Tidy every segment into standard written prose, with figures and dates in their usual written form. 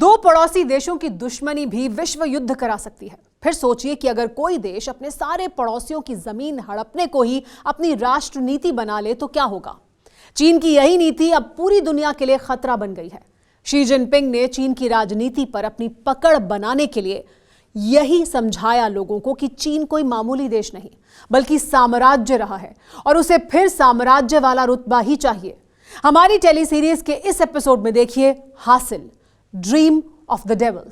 दो पड़ोसी देशों की दुश्मनी भी विश्व युद्ध करा सकती है। फिर सोचिए कि अगर कोई देश अपने सारे पड़ोसियों की जमीन हड़पने को ही अपनी राष्ट्र नीति बना ले तो क्या होगा। चीन की यही नीति अब पूरी दुनिया के लिए खतरा बन गई है। शी जिनपिंग ने चीन की राजनीति पर अपनी पकड़ बनाने के लिए यही समझाया लोगों को कि चीन कोई मामूली देश नहीं बल्कि साम्राज्य रहा है और उसे फिर साम्राज्य वाला रुतबा ही चाहिए। हमारी टेली सीरीज के इस एपिसोड में देखिए हासिल, ड्रीम ऑफ द डेविल।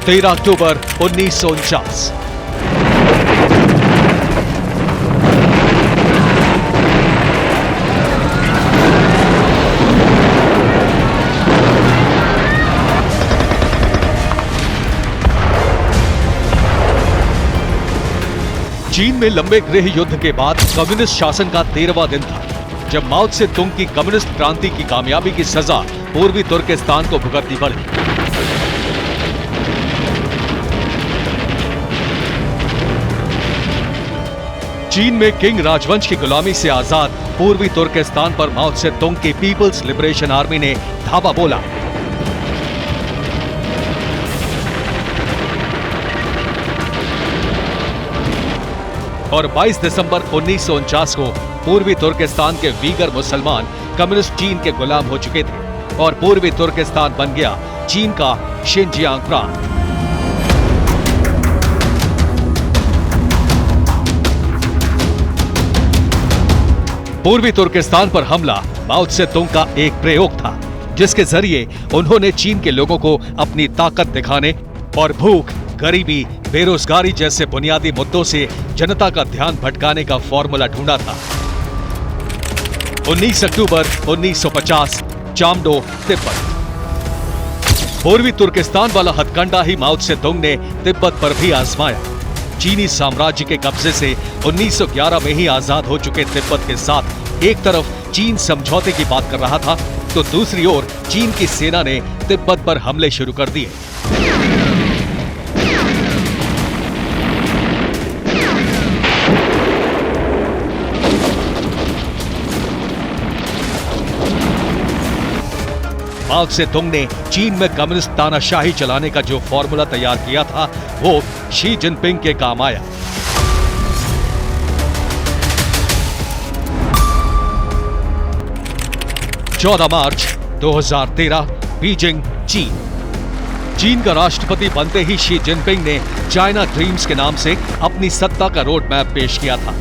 13 अक्टूबर 1949। चीन में लंबे गृह युद्ध के बाद कम्युनिस्ट शासन का 13वां दिन था, जब माओ त्से तुंग की कम्युनिस्ट क्रांति की कामयाबी की सजा पूर्वी तुर्किस्तान को भुगतनी पड़ी। चीन में किंग राजवंश की गुलामी से आजाद पूर्वी तुर्किस्तान पर माओ त्से तुंग की पीपल्स लिबरेशन आर्मी ने धावा बोला। और 22 दिसंबर 1949 को पूर्वी तुर्किस्तान के वीगर मुसलमान कम्युनिस्ट चीन के गुलाम हो चुके थे और पूर्वी तुर्किस्तान बन गया चीन का शिनजियांग प्रांत। पूर्वी तुर्किस्तान पर हमला माओ त्से तुंग का एक प्रयोग था, जिसके जरिए उन्होंने चीन के लोगों को अपनी ताकत दिखाने और भूख, गरीबी, बेरोजगारी जैसे बुनियादी मुद्दों से जनता का ध्यान भटकाने का फॉर्मूला ढूंढा था। 19 अक्टूबर 1950, चामडो, तिब्बत। पूर्वी तुर्किस्तान वाला हथकंडा ही माओ त्से तुंग ने तिब्बत पर भी आजमाया। चीनी साम्राज्य के कब्जे से 1911 में ही आजाद हो चुके तिब्बत के साथ एक तरफ चीन समझौते की बात कर रहा था तो दूसरी ओर चीन की सेना ने तिब्बत पर हमले शुरू कर दिए। माओ त्से तुंग ने चीन में कम्युनिस्ट तानाशाही चलाने का जो फॉर्मूला तैयार किया था वो शी जिनपिंग के काम आया। मार्च 2013, बीजिंग, चीन। चीन का राष्ट्रपति बनते ही शी जिनपिंग ने चाइना ड्रीम्स के नाम से अपनी सत्ता का रोड मैप पेश किया था।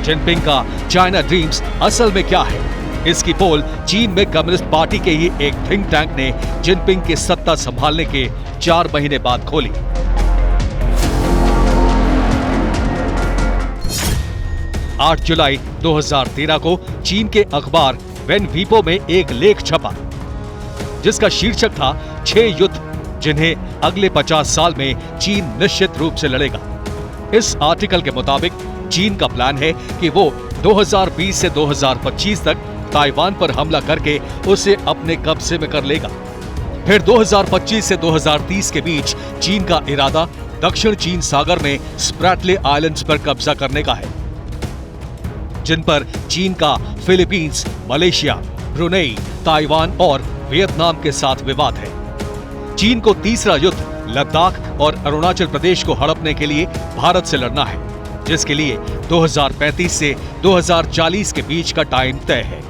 जिनपिंग का चाइना ड्रीम्स असल में क्या है, इसकी पोल चीन में कम्युनिस्ट पार्टी के ही एक थिंक टैंक ने जिनपिंग की सत्ता संभालने के 4 महीने बाद खोली। आठ जुलाई 2013 को चीन के अखबार वेन वीपो में एक लेख छपा जिसका शीर्षक था 6 युद्ध जिन्हें अगले 50 साल में चीन निश्चित रूप से लड़ेगा। इस आर्टिकल के मुताबिक चीन का प्लान है कि वो 2020 से 2025 तक ताइवान पर हमला करके उसे अपने कब्जे में कर लेगा। फिर 2025 से 2030 के बीच चीन का इरादा दक्षिण चीन सागर में स्प्रैटले आइलैंड्स पर कब्जा करने का है, जिन पर चीन का फिलीपींस, मलेशिया, ब्रुनेई, ताइवान और वियतनाम के साथ विवाद है। चीन को तीसरा युद्ध लद्दाख और अरुणाचल प्रदेश को हड़पने के लिए भारत से लड़ना है, जिसके लिए 2035 से 2040 के बीच का टाइम तय है।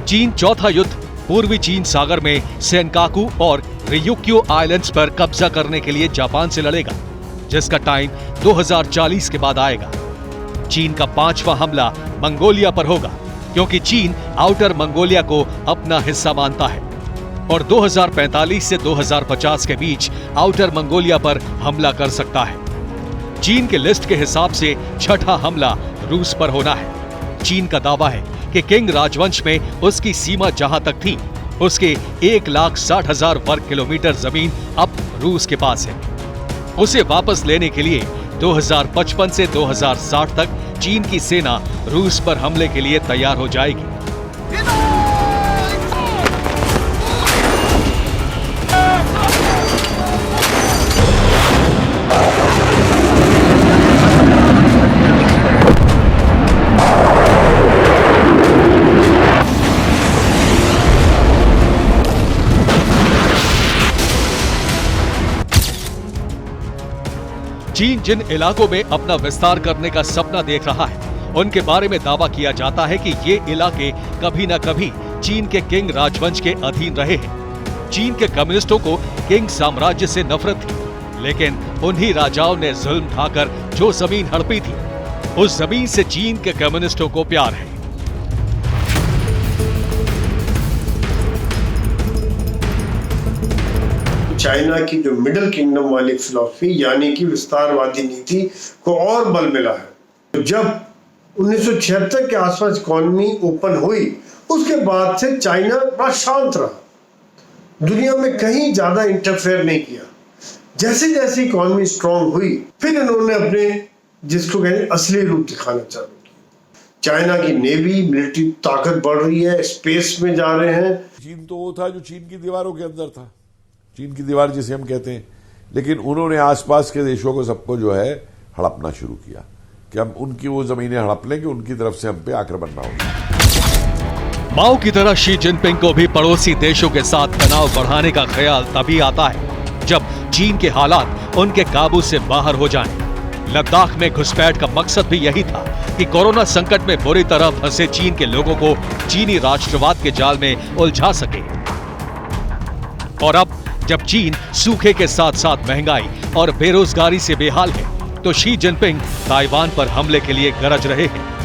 चीन चौथा युद्ध पूर्वी चीन सागर में सेनकाकू और रियुक्यू आइलैंड्स पर कब्जा करने के लिए जापान से लड़ेगा, जिसका टाइम 2040 के बाद आएगा। चीन का 5वां हमला मंगोलिया पर होगा, क्योंकि चीन आउटर मंगोलिया को अपना हिस्सा मानता है और 2045 से 2050 के बीच आउटर मंगोलिया पर हमला कर सकता है। चीन के लिस्ट के हिसाब से छठा हमला रूस पर होना है। चीन का दावा है कि किंग राजवंश में उसकी सीमा जहां तक थी, उसके 1,60,000 वर्ग किलोमीटर जमीन अब रूस के पास है। उसे वापस लेने के लिए 2055 से 2060 तक चीन की सेना रूस पर हमले के लिए तैयार हो जाएगी। चीन जिन इलाकों में अपना विस्तार करने का सपना देख रहा है, उनके बारे में दावा किया जाता है कि ये इलाके कभी न कभी चीन के किंग राजवंश के अधीन रहे हैं। चीन के कम्युनिस्टों को किंग साम्राज्य से नफरत थी, लेकिन उन्हीं राजाओं ने जुल्म ढाकर जो जमीन हड़पी थी, उस जमीन से चीन के कम्युनिस्टों को प्यार है। चाइना की जो मिडिल किंगडम वाली फिलॉसफी यानी कि विस्तारवादी नीति को और बल मिला है। जब 1976 के आसपास इकॉनमी ओपन हुई, उसके बाद से चाइना बड़ा शांत रहा, दुनिया में कहीं ज्यादा इंटरफेयर नहीं किया। जैसे जैसे इकॉनमी स्ट्रांग हुई, फिर इन्होंने अपने जिसको कहते असली रूप दिखाना चालू किया। चाइना की नेवी मिलिट्री ताकत बढ़ रही है, स्पेस में जा रहे हैं। चीन तो वो था जो चीन की दीवारों के अंदर था, चीन की दीवार जिसे हम कहते हैं, लेकिन उन्होंने आसपास के देशों को सबको जो है हड़पना शुरू किया कि हम उनकी वो जमीनें हड़प लें कि उनकी तरफ से हम पे आक्रमण ना हो। माओ की तरह शी जिनपिंग को भी पड़ोसी देशों के साथ तनाव बढ़ाने का ख्याल तभी आता है जब चीन के हालात उनके काबू से बाहर हो जाएं। लद्दाख में घुसपैठ का मकसद भी यही था कि कोरोना संकट में बुरी तरह फंसे चीन के लोगों को चीनी राष्ट्रवाद के जाल में उलझा सके। और अब जब चीन सूखे के साथ साथ महंगाई और बेरोजगारी से बेहाल है, तो शी जिनपिंग ताइवान पर हमले के लिए गरज रहे हैं।